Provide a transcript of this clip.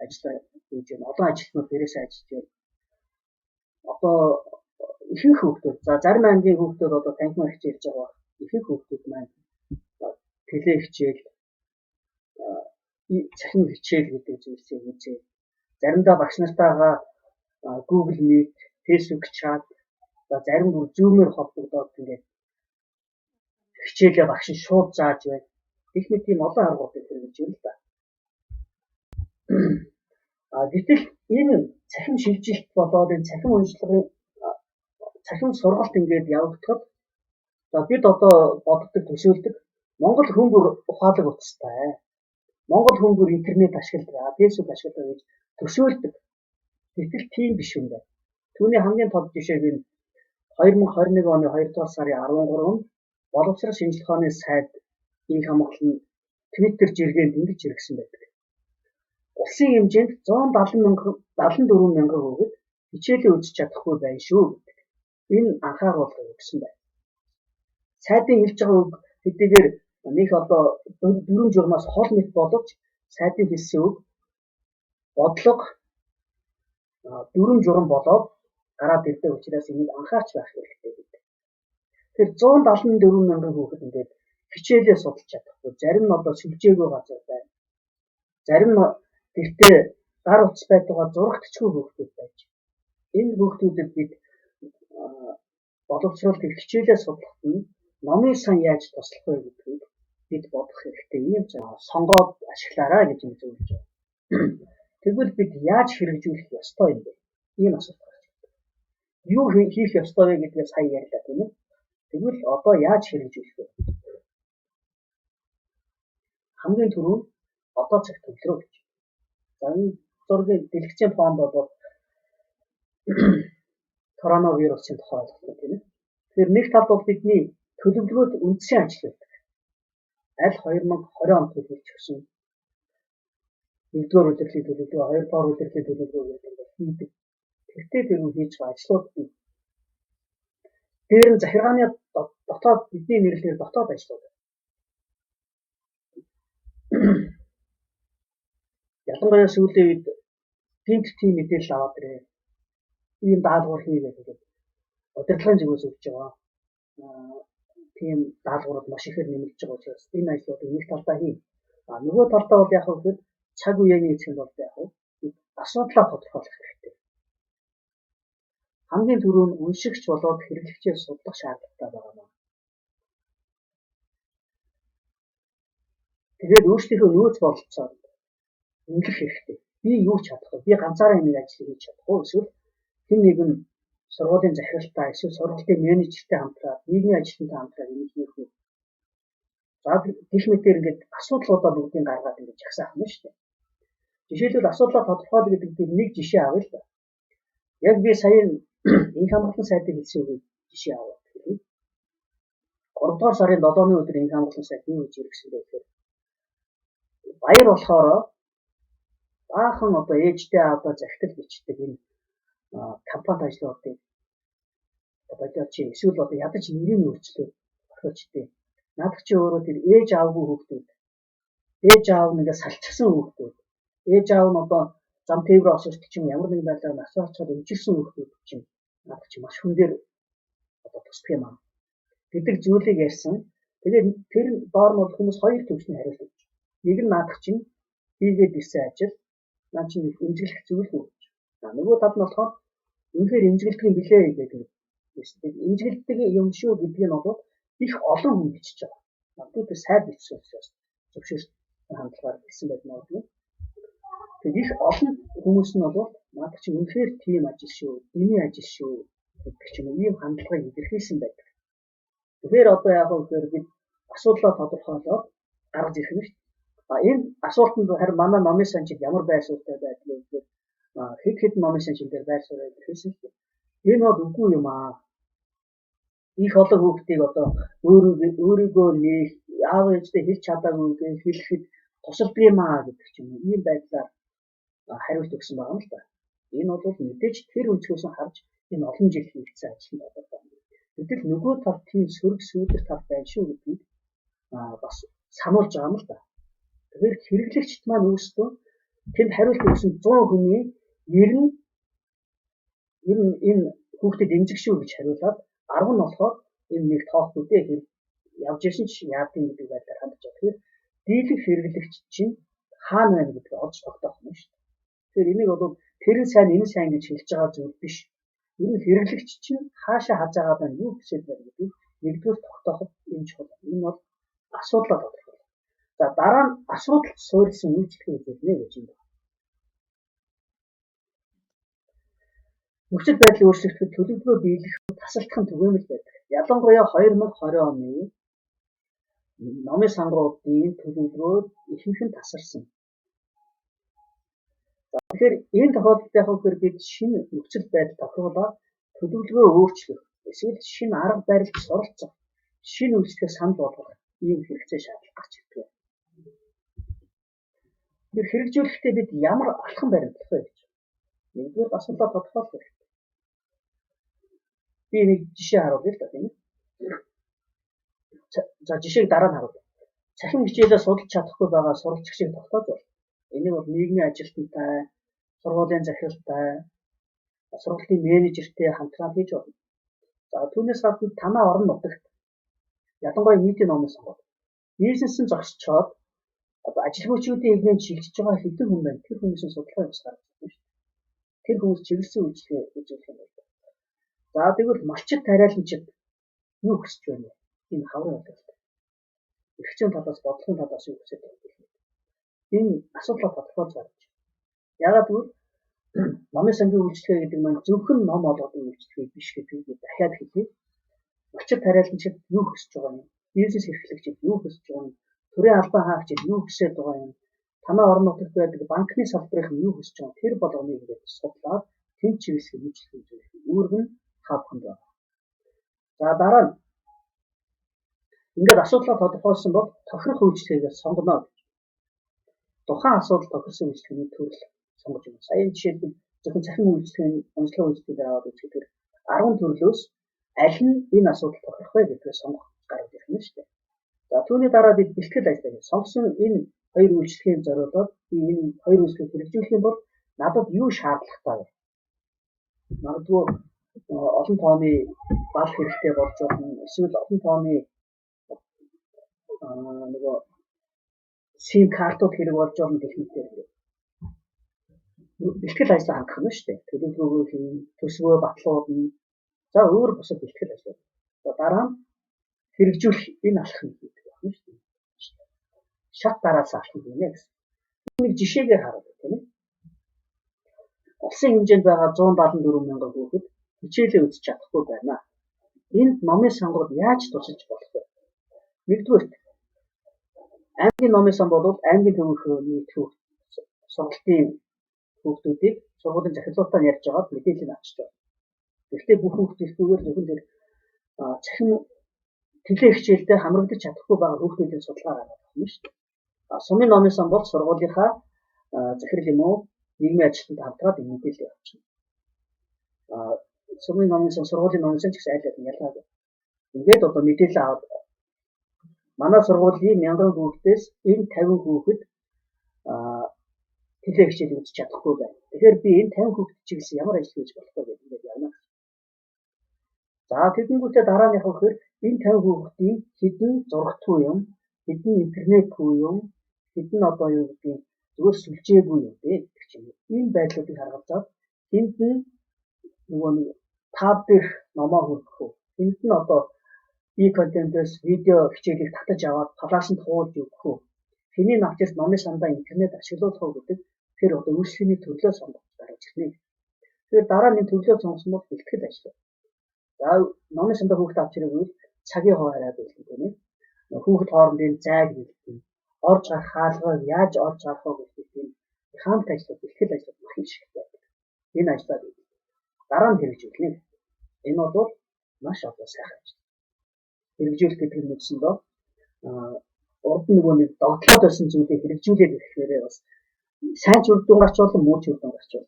ажиллаа хийж байна. Олон ажилтнууд дээрээс ажиллаж байна. Одоо ихэнх хүүхдүүд за зарим аймгийн хүүхдүүд одоо танхимын хичээлж байгаа. Ихэнх хүүхдүүд маань теле хичээл цахим хичээл гэдэг зүйлсийг үзээ. Заримдаа багш нартайгаа Google Meet, Facebook chat, зарим бүр Zoom-ээр холбогдоод ингээд хичээлээ багш нь шууд зааж байна. Их мэт тийм олон аргуудыг хэрэгжиж байна л да. Гэтэл энэ цахим шилжилт болоод энэ цахим уншлагын цахим сургалт ингээд явагдахад бид одоо боддог төсөөлдөг Монгол хүн бүр ухаалаг утастай. Монгол хүн бүр интернет ашигладаг, фэйсбүүк ашигладаг гэж төсөөлдөг. Гэтэл тийм биш юм байна. Түүний хамгийн тод жишээг нь 2021 оны 2 дугаар сарын 13-нд боловсрол шинжилгээ ухааны сайд их хамгаалал нь Twitter жиргэнд ингэж иргсэн байдаг. Улсын хэмжээнд 174 мянган хүүхэд хичээлээ үзэж чадахгүй байна шүү гэдэг. Энэ анхааруулга өгсөн байна. Сайдын хэлж байгаа үг хэдийгээр нэг одоо дөрвөн журмаас хол мэт боловч сайдын хэлсэн үг бодлого дөрвөн журам болоод гараад ирдэг учраас энийг анхаарч байх хэрэгтэй гэдэг. Тэгэхээр 174 мянган хүүхэд ингээд хичээлээ судалж чадахгүй. Зарим нь одоо сүлжээгүй газар байна. Зарим нь гэртээ гар утас байдгаа зурагтчгүй хүүхдүүд байж. Энэ хүүхдүүдэд бид боловсрол хичээлээ судлахад нь номын сан яаж туслах вэ гэдгийг бид бодох хэрэгтэй. Ийм сонгоод ашиглаарай гэж юм зөвлөж байна. Тэгвэл бид яаж хэрэгжүүлэх ёстой юм бэ? Ийм асуулт гарч ирдэг. Юу хийх ёстой вэ гэдгээ сая ярьлаа тийм ээ. Тэгвэл одоо яаж хэрэгжүүлэх вэ? Хамгийн түрүүнд одоо цаг төвлөрөө гэж. За энэ зургийн дэлгэцийн фон бол коронавирусын тухай ойлголт тийм ээ. Тэгэхээр нэг талд бол бидний төлөвлөгөөд үндсэн ажилладаг. Аль 2020 онд төлөвлөж өгсөн. Нэгдүгээр удирдлагын төлөвлөгөө, хоёрдугаар удирдлагын төлөвлөгөө гэдэг хийдэг. Тэртээ тэрүүн хийж байгаа ажлууд нь дээр нь захиргааны дотоод бидний нэрлэлээр дотоод ажлууд. Ялангуяа сүүлийн үед тийм мэдээлэл аваад ирээ. Ийм даалгавар хийгээд ингээд удирдлагын зүгээс өгч байгаа. Тийм даалгаврууд маш ихээр нэмэгдэж байгаа учраас энэ ажлуудыг нэг талдаа хийн. Нөгөө талдаа бол яг хэвэл цаг үеийн эцэг бол яг асуудлаа тодорхойлох хэрэгтэй. Хамгийн түрүүнд уншигч болоод хэрэглэгчээ судлах шаардлагатай байна. Тэгээд өөрсдийнхөө нөөц бололцоо үнэлэх хэрэгтэй. Би юу ч чадах вэ? Би ганцаараа нэг ажил хийж чадахгүй. Эсвэл хэн нэгэн сургуулийн захиралтай, эсвэл сургуулийн менежертэй хамтраад, нийгмийн ажилтнтай хамтраад ингэж хийх үү? За гэх мэтээр ингээд асуудлуудаа бүгдийг гаргаад ингэж жагсаах юм шүү дээ. Жишээлбэл асуудлаа тодорхойлох гэдэг нэг жишээ авъя л да. Яг би сая энэ хамгаалалтын сайдыг хэлсэн үг жишээ аваад. 3 дугаар сарын 7-ны өдөр энэ хамгаалалтын сайд юу гэж иргсэн бэ гэхээр баяр болохоор баахан одоо ээжтэй аавда захидал бичдэг энэ компанид ажилладаг бодож чи эсвэл одоо ядаж нэрийг өөрчлөө орхиочдээ. Наадах чи өөрөө тэр ээж аавгүй хүүхдүүд. Ээж аав нэгээ салчихсан хүүхдүүд. Ээж аав нь одоо зам тээврээ осолт ч юм ямар нэгэн байдлаар насаарчаад өвчирсэн хүүхдүүд чинь наадах чи маш хүн дээр одоо тусдаг юм аа. Гэдэг зүйлийг ярьсан. Тэгээд тэр доор нь бол хүмүүс хоёр төвчний хариулт өгч. Нэг нь наадах чинь хийгээд ирсэн ажил наа чи эмзэглэх зүйл үү. Нөгөө тал нь болохоор үнэхээр эмзэглэх юм билээ гэдэг. Эмзэглдэг юм шүү гэдэг нь бол их олон хүн бичиж байгаа. Магадгүй тэр сайд бичсэн учраас зөвшөөрсөн хандлагаар хэлсэн байх магадгүй. Тэгээд их олон хүмүүс нь бол наадах чи үнэхээр тийм ажил шүү, эний ажил шүү гэдэг ч юм уу ийм хандлагыг илэрхийлсэн байдаг. Тэгэхээр одоо яг үгээр бид асуудлаа тодорхойлоод гаргаж ирэх нь шүү. Энэ асуултанд харин манай номын санчид ямар байр суурьтай байдаг вэ гэхээр хэд номын санчин дээр байр суурь илэрхийлсэн шүү. Энэ бол үгүй юм аа. Их олон хүүхдийг одоо өөрийгөө нээх, аав ээжтэй хэлж чадаагүй гэж хэлэхэд тусалдаг юм аа гэдэг ч юм уу. Ийм байдлаар хариулт өгсөн байгаа юм л да. Энэ бол мэдээж тэр өнцгөөс нь харж энэ олон жил хийгдсэн ажил нь байна. Гэтэл нөгөө тал тийм сөрөг сүйдэр тал байна шүү гэдгийг бас сануулж байгаа юм л да. Тэгэхээр хэрэглэгчд маань өөрсдөө тэнд хариулт өгсөн 100 хүний 90 энэ хүүхдэд эмзэг шүү гэж хариулаад 10 нь болохоор энэ нэг тоохгүй дээ хэрэг явж ирсэн ч яадын гэдэг байдлаар хандж байгаа. Тэгэхээр дийлэх хэрэглэгч чинь хаана байна гэдгийг олж тогтоох юм шүү дээ. Тэгэхээр энийг бол тэр нь сайн энэ сайн гэж хэлж байгаа зүйл биш. Ер нь хэрэглэгч чинь хаашаа хазаагаад байна юу гэсэл байна гэдгийг нэгдүгээр тогтооход энэ чухал. Энэ бол асуудлаа тодорхойлох. За дараа нь асуудалд суурилсан үйлчлэгээ үзүүлнэ гэж юм байна. Нөхцөл байдлын өөрчлөлтөд төлөвлөгөө биелэх тасалдах нь түгээмэл байдаг. Ялангуяа 2020 оны номын сонгуудын төлөвлөгөөд ихэнх нь тасарсан. За тэгэхээр энэ тохиолдолд яг үгээр бид шинэ нөхцөл байдал тохируулаад төлөвлөгөө өөрчлөх эсвэл шинэ арга барилд суралцах, шинэ үйлчлэгээ санал болгох ийм хэрэгцээ шаардлага гарч ирдэг. Тэр хэрэгжүүлэхдээ бид ямар алхам баримтлах вэ гэж. Нэгдүгээр асуудлаа тодорхойлох хэрэгтэй. Би нэг жишээ харуулъя л да тийм ээ. За жишээг дараа нь харуулъя. Цахим хичээлээ судалж чадахгүй байгаа сурвалжчийг тогтоож байна. Энийг бол нийгмийн ажилтнтай, сургуулийн захиралтай, сургуулийн менежертэй хамтран хийж байна. За түүнээс гадна танаа орон нутагт ялангуяа нийтийн номын сонгуул. Бизнес нь зогсчоод одоо ажилгүйчүүдийн эвнэн шилжиж байгаа хэдэн хүн байна. Тэр хүмүүсийн судалгаа явуулж гаргаж байна шүү дээ. Тэр хүмүүс чиглэсэн үйлчлэгээ үзүүлэх юм байна. За тэгвэл малчид тариаланчид юу хүсэж байна вэ? Энэ хаврын ойлголт. Эрхчийн талаас бодлогын талаас юу хүсэж байгаа юм бэ? Энэ асуудлаа тодорхойлж гаргаж. Яагаад гэвэл номын сангийн үйлчлэгээ гэдэг маань зөвхөн ном олгодог үйлчлэгээ биш гэдгийг дахиад хэлье. Малчид тариаланчид юу хүсэж байгаа юм? Бизнес эрхлэгчид юу хүсэж байгаа юм? Төрийн албан хаагчид юу хүсэж байгаа юм? Танаа орон нутагт байдаг банкны салбарын юу хүсэж байгаа? Тэр болгоныг ингээд судлаад тэнд чиглэсэн үйлчлэгээ үзүүлэх. Үүрэг нь тавханд байна. За дараа нь ингээд асуудлаа тодорхойлсон бол тохирох үйлчлэгээ сонгоно гэж. Тухайн асуудал тохирсон үйлчлэгээний төрөл сонгож байна. Сая жишээлбэл зөвхөн цахим үйлчлэгээний онцлог үйлчлэгээр аваад үзэхээр 10 төрлөөс аль нь энэ асуудал тохирох вэ гэдгээ сонгох гаргаж ирэх юм шүү дээ. За түүний дараа бид бэлтгэл ажиллагаа сонгосон энэ хоёр үйлчлэгийг зориулаад би энэ хоёр үйлчлэгийг хэрэгжүүлэх юм бол надад юу шаардлагатай вэ? Магадгүй олон тооны бал хэрэгтэй болж болно. Эсвэл олон тооны нөгөө сим картууд хэрэг болж байгаа гэх мэтээр бэлтгэл ажлаа хангах нь шүү дээ. Төлөвлөгөөгөө хийн, төсвөө батлуулна. За өөр бусад бэлтгэл ажлаа. За дараа нь хэрэгжүүлэх энэ алхам гэдэг байна шүү дээ. Шат дараалал алхам гэнэ гэсэн. Нэг жишээгээр харуулъя тийм ээ. Улсын хэмжээнд байгаа 174 мянган хүүхэд хичээлээ үзэж чадахгүй байна. Энд номын сонгуул яаж тусалж болох вэ? Нэгдүгээр аймгийн номын сонгуул бол аймгийн төвийнхний сургалтын хүүхдүүдийг сургуулийн захирлуудаар ярьж аваад мэдээлэл авчиж байна. Гэхдээ бүх хүүхдүүдээр зөвхөн тэр цахим тэлээ хичээлдээ хамрагдаж чадахгүй байгаа хүүхдүүдийн судалгаа гаргах юм шүү дээ. Сумын номын сонгуул сургуулийнхаа захирал юм уу нийгмийн ажилтнтай хамтраад энэ мэдээлэл авчихна. Сумын номын сургуулийн номын сан ч гэсэн айл аль ялгаагүй. Ингээд одоо мэдээлэл аваад манай сургуулийн 1000 хүүхдээс энэ 50 хүүхэд тэлээ хичээл үзэж чадахгүй байна. Тэгэхээр би энэ 50 хүүхэд чиглэсэн ямар ажил хийж болох вэ гэдэг ингээд явна. За тэгэнгүүтээ дараа нь явах хэрэг энэ 50 хүүхдийн хэдэн зурагтгүй юм, хэдэн интернетгүй юм, хэдэн одоо юу гэдгийг зүгээр сүлжээгүй юм бэ гэх чинь. Энэ байдлуудыг харгалзаад тэнд нь нөгөө нэг таб дэх номоо хүргэх үү. Тэнд нь одоо контентоос видео хичээлийг татаж аваад талаас нь хуулж өгөх үү. Тэний навчирт номын сандаа интернет ашиглуулах уу гэдэг тэр одоо үйлчлэгээний төрлөө сонгох гарч ирнэ. Тэгэхээр дараа нь төрлөө сонгосон бол бэлтгэл ажил. За номын сандаа хүүхд авч ирэх цагийн хуваараад үлдэн тийм ээ. Хүүхд хоорондын зайг бэлдэн, орж гарах хаалгыг яаж орж гарах вэ гэдэг тийм хамт ажил, бэлтгэл ажил маш их хэрэгтэй. Энэ ажлаа дараа нь хэрэгжүүлнэ. Энэ бол маш одоо сайхан ажил. Хэрэгжүүлэх гэдэг нь үндсэндээ урд нөгөө нэг догтлоод байсан зүйлийг хэрэгжүүлээд ирэхээр бас сайн ч үр дүн гарч болно, муу ч үр дүн гарч болно.